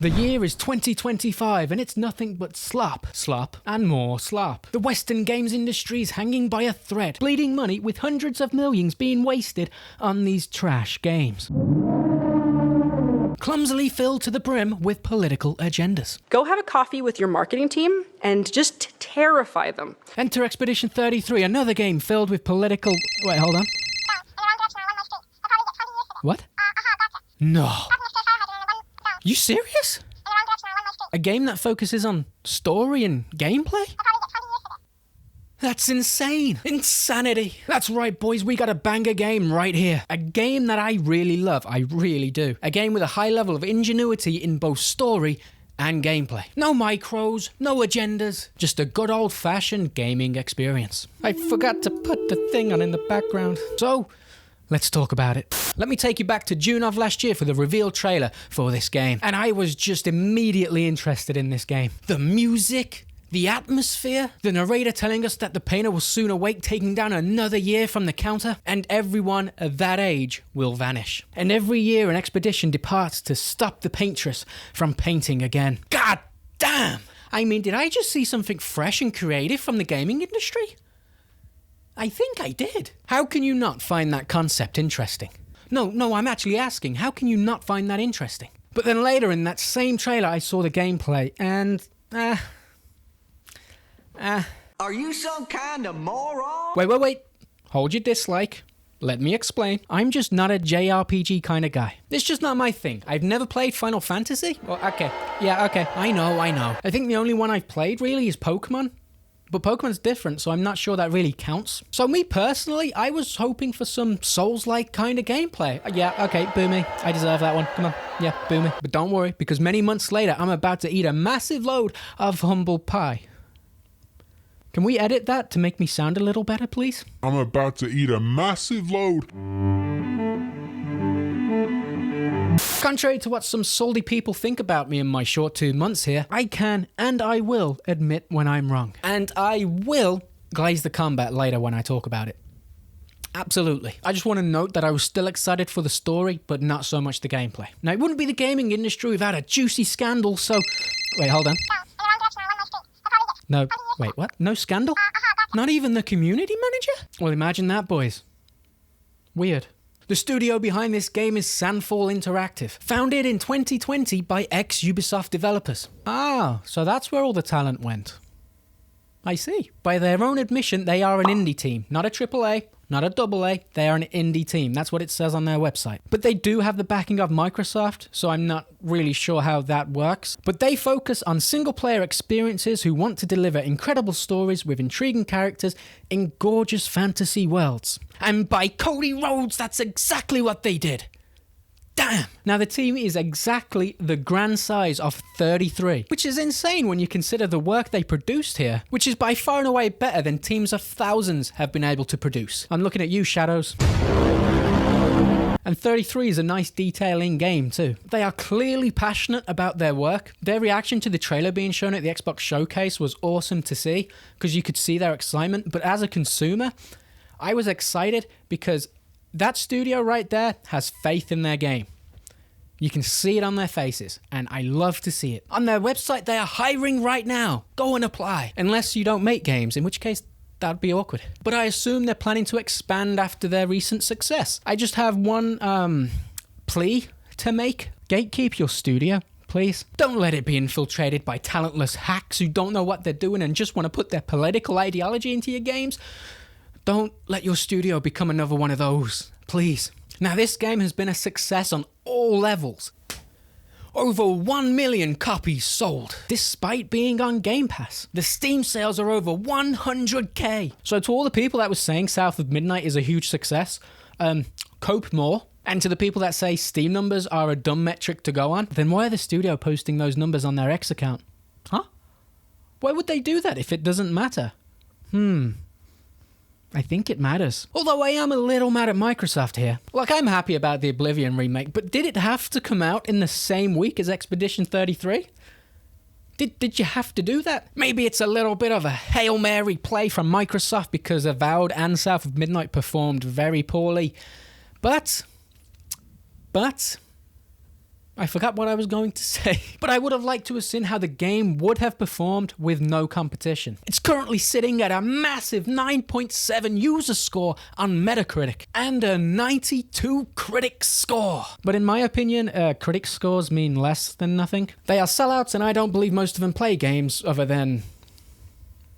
The year is 2025 and it's nothing but slop, and more slop. The Western games industry is hanging by a thread, bleeding money with hundreds of millions being wasted on these trash games. Clumsily filled to the brim with political agendas. Go have a coffee with your marketing team and just terrify them. Enter Expedition 33, another game filled with political... Wait, hold on. What? No. You serious? A game that focuses on story and gameplay? That's insane. Insanity. That's right, boys. We got a banger game right here. A game that I really love. I really do. A game with a high level of ingenuity in both story and gameplay. No micros, no agendas. Just a good old-fashioned gaming experience. I forgot to put the thing on in the background. So... let's talk about it. Let me take you back to June of last year for the reveal trailer for this game. And I was just immediately interested in this game. The music, the atmosphere, the narrator telling us that the painter will soon awake, taking down another year from the counter, and everyone at that age will vanish. And every year an expedition departs to stop the paintress from painting again. God damn! I mean, did I just see something fresh and creative from the gaming industry? I think I did. How can you not find that concept interesting? No, I'm actually asking, how can you not find that interesting? But then later in that same trailer, I saw the gameplay and... Are you some kind of moron? Wait. Hold your dislike. Let me explain. I'm just not a JRPG kind of guy. It's just not my thing. I've never played Final Fantasy. Well, okay. I know. I think the only one I've played really is Pokemon. But Pokemon's different, so I'm not sure that really counts. So me personally, I was hoping for some Souls-like kind of gameplay. Yeah, okay, boo me. I deserve that one. Come on. Yeah, boo me. But don't worry, because many months later, I'm about to eat a massive load of humble pie. Can we edit that to make me sound a little better, please? I'm about to eat a massive load. Contrary to what some salty people think about me in my short 2 months here, I can and I will admit when I'm wrong. And I will glaze the combat later when I talk about it. Absolutely. I just want to note that I was still excited for the story, but not so much the gameplay. Now, it wouldn't be the gaming industry without a juicy scandal, so... Wait, hold on. No, wait, what? No scandal? Not even the community manager? Well, imagine that, boys. Weird. The studio behind this game is Sandfall Interactive, founded in 2020 by ex-Ubisoft developers. Ah, so that's where all the talent went. I see. By their own admission, they are an indie team, not a AAA, not a AA, they are an indie team. That's what it says on their website. But they do have the backing of Microsoft, so I'm not really sure how that works. But they focus on single-player experiences who want to deliver incredible stories with intriguing characters in gorgeous fantasy worlds. And by Cody Rhodes, that's exactly what they did. Damn! Now the team is exactly the grand size of 33, which is insane when you consider the work they produced here, which is by far and away better than teams of thousands have been able to produce. I'm looking at you, Shadows. And 33 is a nice detail in game too. They are clearly passionate about their work. Their reaction to the trailer being shown at the Xbox showcase was awesome to see, because you could see their excitement. But as a consumer, I was excited because that studio right there has faith in their game. You can see it on their faces, and I love to see it. On their website, they are hiring right now. Go and apply. Unless you don't make games, in which case that'd be awkward. But I assume they're planning to expand after their recent success. I just have one plea to make. Gatekeep your studio, please. Don't let it be infiltrated by talentless hacks who don't know what they're doing and just want to put their political ideology into your games. Don't let your studio become another one of those, please. Now, this game has been a success on all levels. Over 1 million copies sold, despite being on Game Pass. The Steam sales are over 100k. So to all the people that were saying South of Midnight is a huge success, cope more. And to the people that say Steam numbers are a dumb metric to go on, then why are the studio posting those numbers on their X account? Huh? Why would they do that if it doesn't matter? I think it matters. Although I am a little mad at Microsoft here. Like, I'm happy about the Oblivion remake, but did it have to come out in the same week as Expedition 33? Did you have to do that? Maybe it's a little bit of a Hail Mary play from Microsoft because Avowed and South of Midnight performed very poorly. But I forgot what I was going to say, but I would have liked to have seen how the game would have performed with no competition. It's currently sitting at a massive 9.7 user score on Metacritic and a 92 critic score. But in my opinion, critic scores mean less than nothing. They are sellouts, and I don't believe most of them play games other than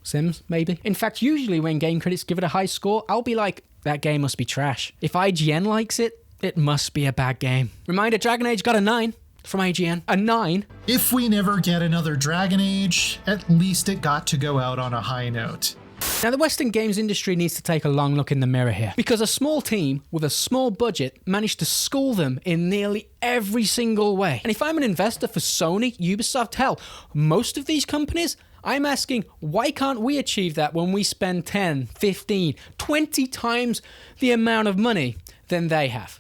Sims, maybe. In fact, usually when game critics give it a high score, I'll be like, that game must be trash. If IGN likes it, it must be a bad game. Reminder, Dragon Age got a 9 from IGN. A 9? If we never get another Dragon Age, at least it got to go out on a high note. Now, the Western games industry needs to take a long look in the mirror here, because a small team with a small budget managed to school them in nearly every single way. And if I'm an investor for Sony, Ubisoft, hell, most of these companies, I'm asking, why can't we achieve that when we spend 10, 15, 20 times the amount of money than they have?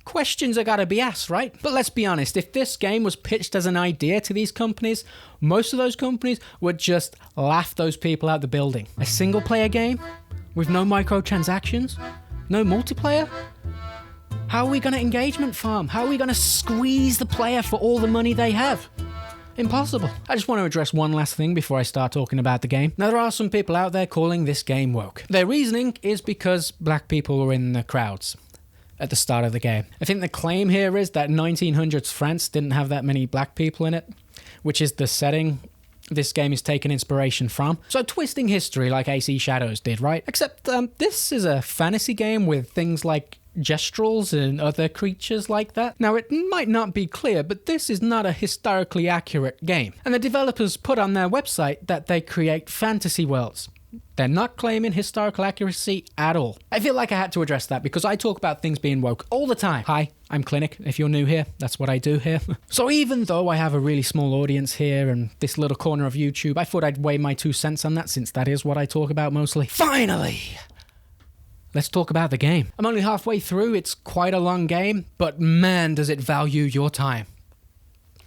Questions are gotta be asked, right? But let's be honest, if this game was pitched as an idea to these companies, most of those companies would just laugh those people out the building. A single player game with no microtransactions, no multiplayer? How are we gonna engagement farm? How are we gonna squeeze the player for all the money they have? Impossible. I just want to address one last thing before I start talking about the game. Now, there are some people out there calling this game woke. Their reasoning is because black people were in the crowds at the start of the game. I think the claim here is that 1900s France didn't have that many black people in it, which is the setting this game is taking inspiration from. So twisting history like AC Shadows did, right? Except this is a fantasy game with things like gestrels and other creatures like that. Now, it might not be clear, but this is not a historically accurate game. And the developers put on their website that they create fantasy worlds. They're not claiming historical accuracy at all. I feel like I had to address that because I talk about things being woke all the time. Hi, I'm Clinic. If you're new here, that's what I do here. So even though I have a really small audience here and this little corner of YouTube, I thought I'd weigh my 2 cents on that since that is what I talk about mostly. Finally! Let's talk about the game. I'm only halfway through. It's quite a long game, but man, does it value your time.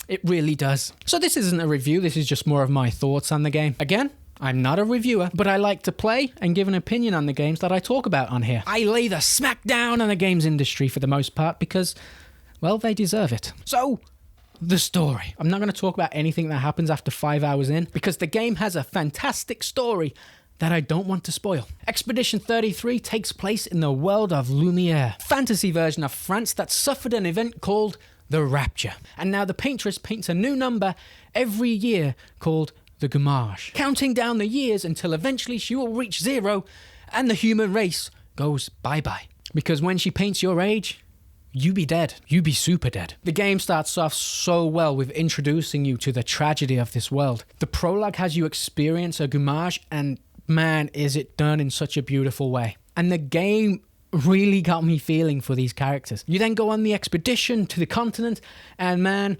It really does. So this isn't a review. This is just more of my thoughts on the game. Again, I'm not a reviewer, but I like to play and give an opinion on the games that I talk about on here. I lay the smack down on the games industry for the most part because, well, they deserve it. So, the story. I'm not going to talk about anything that happens after 5 hours in because the game has a fantastic story that I don't want to spoil. Expedition 33 takes place in the world of Lumiere, fantasy version of France that suffered an event called the Rapture. And now the paintress paints a new number every year called the Gummage, counting down the years until eventually she will reach 0 and the human race goes bye-bye. Because when she paints your age, you be dead. You be super dead. The game starts off so well with introducing you to the tragedy of this world. The prologue has you experience a Gummage, and man, is it done in such a beautiful way. And the game really got me feeling for these characters. You then go on the expedition to the continent, and man,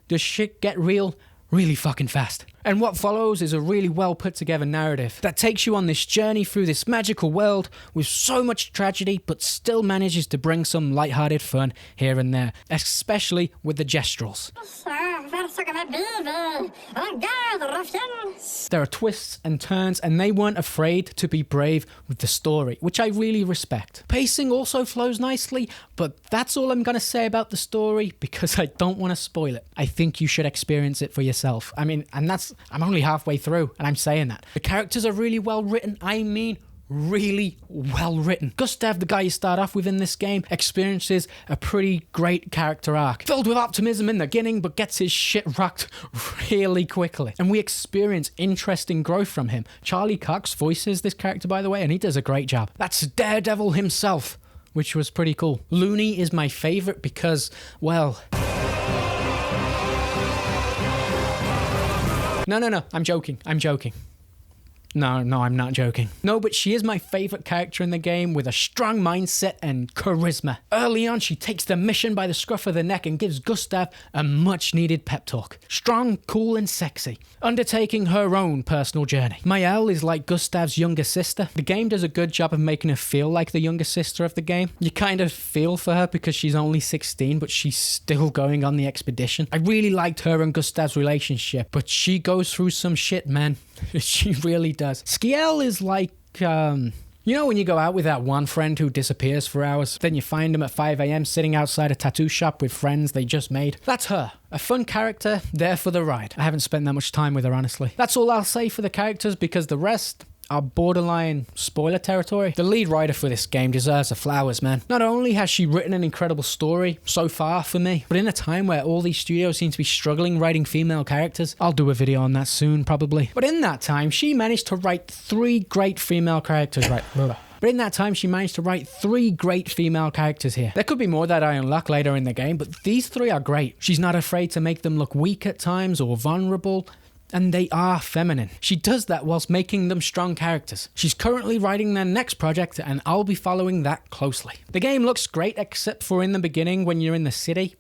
does shit get real really fucking fast. And what follows is a really well put together narrative that takes you on this journey through this magical world with so much tragedy, but still manages to bring some lighthearted fun here and there, especially with the gestrels. There are twists and turns, and they weren't afraid to be brave with the story, which I really respect. Pacing also flows nicely, but that's all I'm going to say about the story because I don't want to spoil it. I think you should experience it for yourself. I mean, and I'm only halfway through, and I'm saying that. The characters are really well written. I mean, really well written. Gustav, the guy you start off with in this game, experiences a pretty great character arc, filled with optimism in the beginning, but gets his shit rocked really quickly. And we experience interesting growth from him. Charlie Cox voices this character, by the way, and he does a great job. That's Daredevil himself, which was pretty cool. Looney is my favorite because, well... No, I'm joking. No, I'm not joking. No, but she is my favorite character in the game with a strong mindset and charisma. Early on, she takes the mission by the scruff of the neck and gives Gustav a much-needed pep talk. Strong, cool, and sexy. Undertaking her own personal journey. Maëlle is like Gustav's younger sister. The game does a good job of making her feel like the younger sister of the game. You kind of feel for her because she's only 16, but she's still going on the expedition. I really liked her and Gustav's relationship, but she goes through some shit, man. She really does. Skiel is like, You know when you go out with that one friend who disappears for hours, then you find them at 5 a.m. sitting outside a tattoo shop with friends they just made? That's her. A fun character, there for the ride. I haven't spent that much time with her, honestly. That's all I'll say for the characters, because the rest are borderline spoiler territory. The lead writer for this game deserves her flowers, man. Not only has she written an incredible story so far for me, but in a time where all these studios seem to be struggling writing female characters, I'll do a video on that soon, probably. But in that time, she managed to write 3 great female characters, right? But in that time, she managed to write 3 great female characters here. There could be more that I unlock later in the game, but these 3 are great. She's not afraid to make them look weak at times or vulnerable, and they are feminine. She does that whilst making them strong characters. She's currently writing their next project, and I'll be following that closely. The game looks great, except for in the beginning when you're in the city.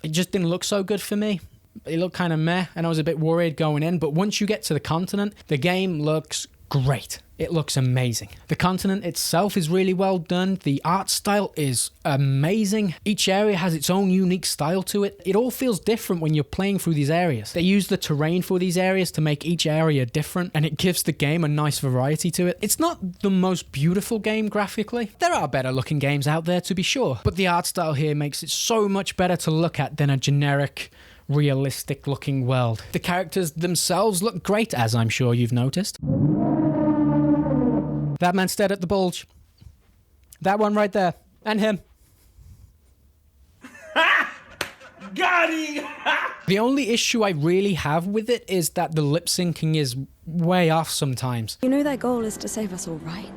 It just didn't look so good for me. It looked kind of meh, and I was a bit worried going in, but once you get to the continent, the game looks great. It looks amazing. The continent itself is really well done. The art style is amazing. Each area has its own unique style to it. It all feels different when you're playing through these areas. They use the terrain for these areas to make each area different, and it gives the game a nice variety to it. It's not the most beautiful game graphically. There are better looking games out there, to be sure, but the art style here makes it so much better to look at than a generic, realistic looking world. The characters themselves look great, as I'm sure you've noticed. That man stared at the bulge. That one right there. And him. Got him! The only issue I really have with it is that the lip syncing is way off sometimes. You know their goal is to save us all, right?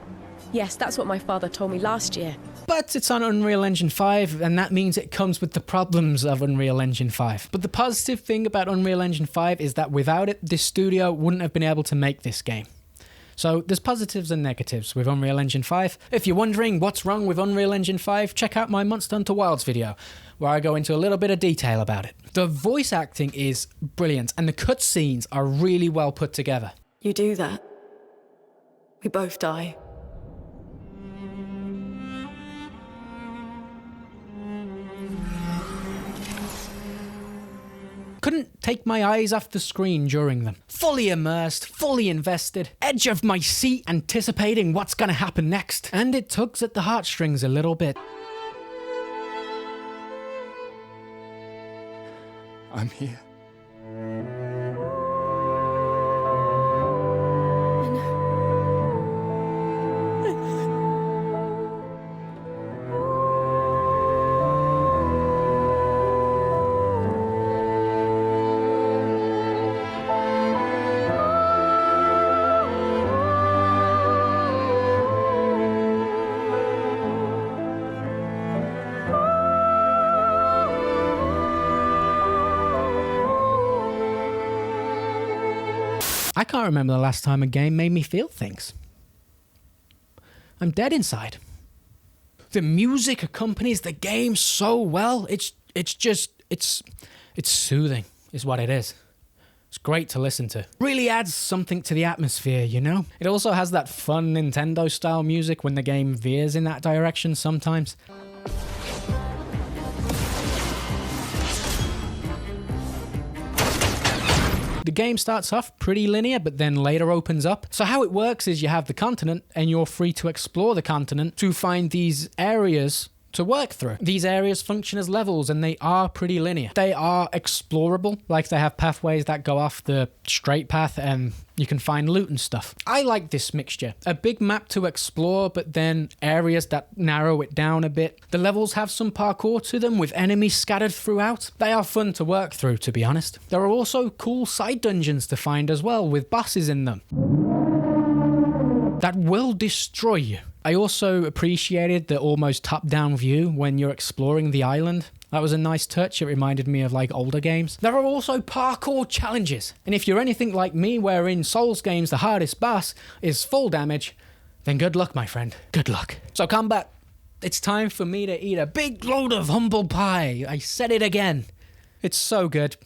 Yes, that's what my father told me last year. But it's on Unreal Engine 5, and that means it comes with the problems of Unreal Engine 5. But the positive thing about Unreal Engine 5 is that without it, this studio wouldn't have been able to make this game. So there's positives and negatives with Unreal Engine 5. If you're wondering what's wrong with Unreal Engine 5, check out my Monster Hunter Wilds video, where I go into a little bit of detail about it. The voice acting is brilliant, and the cutscenes are really well put together. You do that, we both die. Couldn't take my eyes off the screen during them. Fully immersed, fully invested, edge of my seat anticipating what's gonna happen next. And it tugs at the heartstrings a little bit. I'm here. I can't remember the last time a game made me feel things. I'm dead inside. The music accompanies the game so well. It's soothing, is what it is. It's great to listen to. Really adds something to the atmosphere, you know? It also has that fun Nintendo-style music when the game veers in that direction sometimes. The game starts off pretty linear, but then later opens up. So how it works is you have the continent, and you're free to explore the continent to find these areas to work through. These areas function as levels, and they are pretty linear. They are explorable, like they have pathways that go off the straight path, and you can find loot and stuff. I like this mixture. A big map to explore, but then areas that narrow it down a bit. The levels have some parkour to them, with enemies scattered throughout. They are fun to work through, to be honest. There are also cool side dungeons to find as well, with bosses in them that will destroy you. I also appreciated the almost top-down view when you're exploring the island. That was a nice touch. It reminded me of like older games. There are also parkour challenges. And if you're anything like me, where in Souls games the hardest boss is full damage, then good luck, my friend. Good luck. So combat. It's time for me to eat a big load of humble pie. I said it again. It's so good.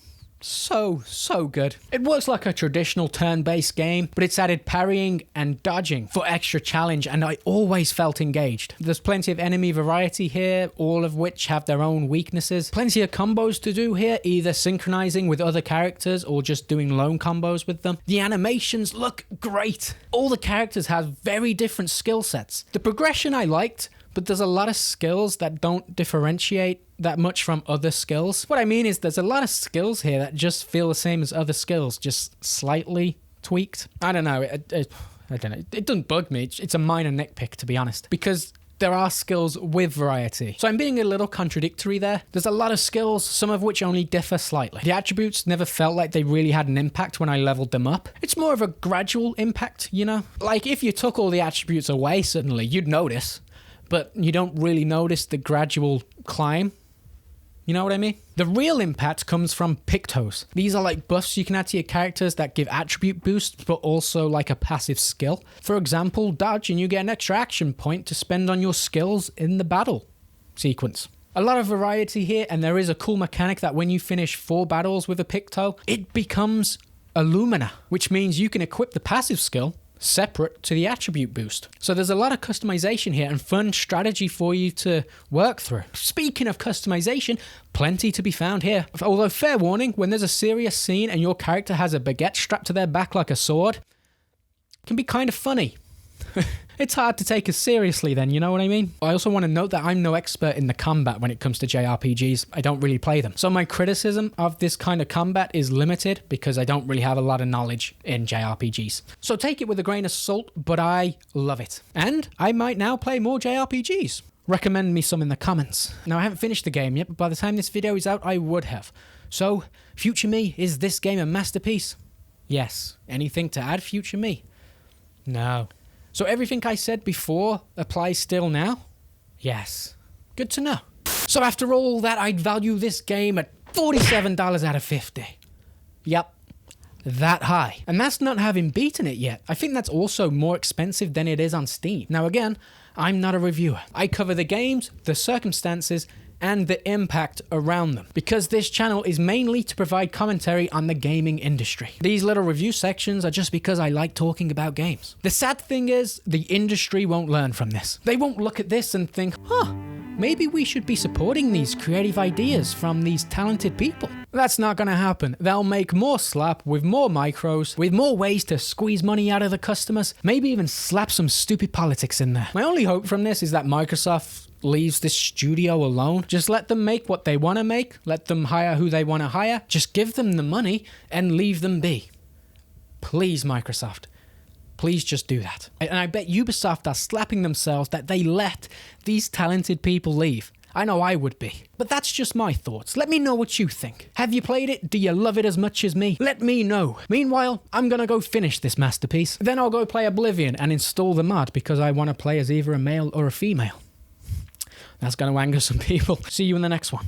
so good. It works like a traditional turn-based game, but it's added parrying and dodging for extra challenge, and I always felt engaged. There's plenty of enemy variety here, all of which have their own weaknesses. Plenty of combos to do here, either synchronizing with other characters or just doing lone combos with them. The animations look great. All the characters have very different skill sets. The progression I liked, but there's a lot of skills that don't differentiate that much from other skills. What I mean is there's a lot of skills here that just feel the same as other skills, just slightly tweaked. I don't know. I don't know. It doesn't bug me. It's a minor nitpick, to be honest, because there are skills with variety. So I'm being a little contradictory there. There's a lot of skills, some of which only differ slightly. The attributes never felt like they really had an impact when I leveled them up. It's more of a gradual impact, you know? Like if you took all the attributes away suddenly, you'd notice, but you don't really notice the gradual climb. You know what I mean? The real impact comes from pictos. These are like buffs you can add to your characters that give attribute boosts, but also like a passive skill. For example, dodge and you get an extra action point to spend on your skills in the battle sequence. A lot of variety here, and there is a cool mechanic that when you finish 4 battles with a picto, it becomes a Lumina, which means you can equip the passive skill separate to the attribute boost. So there's a lot of customization here and fun strategy for you to work through. Speaking of customization, plenty to be found here. Although fair warning, when there's a serious scene and your character has a baguette strapped to their back like a sword, it can be kind of funny. It's hard to take us seriously then, you know what I mean? I also want to note that I'm no expert in the combat when it comes to JRPGs. I don't really play them. So my criticism of this kind of combat is limited because I don't really have a lot of knowledge in JRPGs. So take it with a grain of salt, but I love it. And I might now play more JRPGs. Recommend me some in the comments. Now I haven't finished the game yet, but by the time this video is out, I would have. So, future me, is this game a masterpiece? Yes. Anything to add, future me? No. So everything I said before applies still now? Yes. Good to know. So after all that, I'd value this game at $47 out of 50. Yep. That high. And that's not having beaten it yet. I think that's also more expensive than it is on Steam. Now again, I'm not a reviewer. I cover the games, the circumstances, and the impact around them, because this channel is mainly to provide commentary on the gaming industry. These little review sections are just because I like talking about games. The sad thing is, the industry won't learn from this. They won't look at this and think, maybe we should be supporting these creative ideas from these talented people. That's not gonna happen. They'll make more slap with more micros, with more ways to squeeze money out of the customers, maybe even slap some stupid politics in there. My only hope from this is that Microsoft leaves this studio alone. Just let them make what they want to make. Let them hire who they want to hire. Just give them the money and leave them be. Please, Microsoft. Please just do that. And I bet Ubisoft are slapping themselves that they let these talented people leave. I know I would be. But that's just my thoughts. Let me know what you think. Have you played it? Do you love it as much as me? Let me know. Meanwhile, I'm gonna go finish this masterpiece. Then I'll go play Oblivion and install the mod because I want to play as either a male or a female. That's going to anger some people. See you in the next one.